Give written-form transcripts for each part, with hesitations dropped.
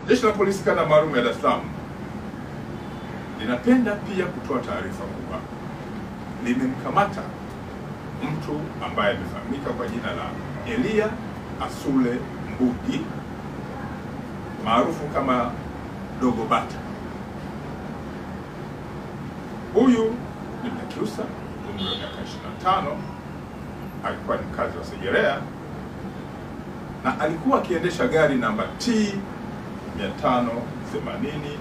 Jeshi la Polisi Kanda Maalum ya Dar es Salaam linapenda pia kutoa taarifa kuwa limemkamata mtu ambaye amefahamika kwa jina la Elia Asule Mbugi maarufu kama Dogo Bata. Huyu ni Mnyakyusa, umri wa miaka 25, alikuwa ni mkazi wa Segerea na alikuwa akiendesha gari namba T 580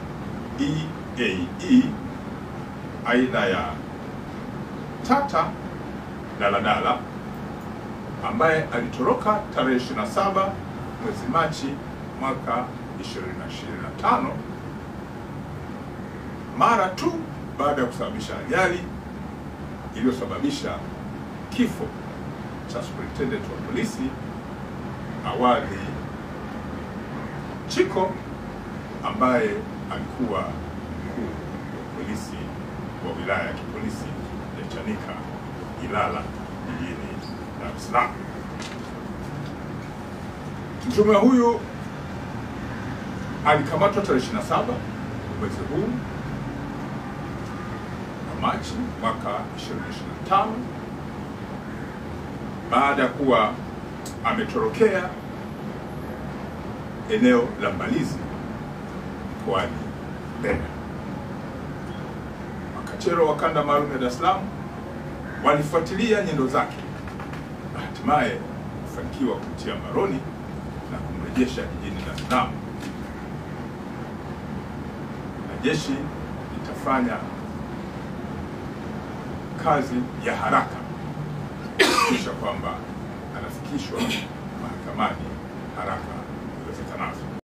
EAE aina ya Tata daladala, ambaye alitoroka tarehe 27 mwezi Machi mwaka 2025 mara tu baada ya kusababisha ajali iliyosababisha kifo cha Superintendent wa polisi Awali Chiko, ambaye alikuwa mkuu wa polisi wa wilaya ya kipolisi ya Chanika Ilala jijini Dar es Salaam. Mtuhumiwa huyu alikamatwa tarehe 27 mwezi huu wa Machi mwaka 2025 baada ya kuwa ametorokea eneo la Mbalizi mkoani Mbeya. Makachero wa Kanda Maalum ya Dar es Salaam walifuatilia nyendo zake na hatimaye kufanikiwa kumtia mbaroni na kumrejesha jijini Dar es Salaam. Na jeshi litafanya kazi ya haraka kuhakikisha kwamba anafikishwa mahakamani haraka iwezekanavyo.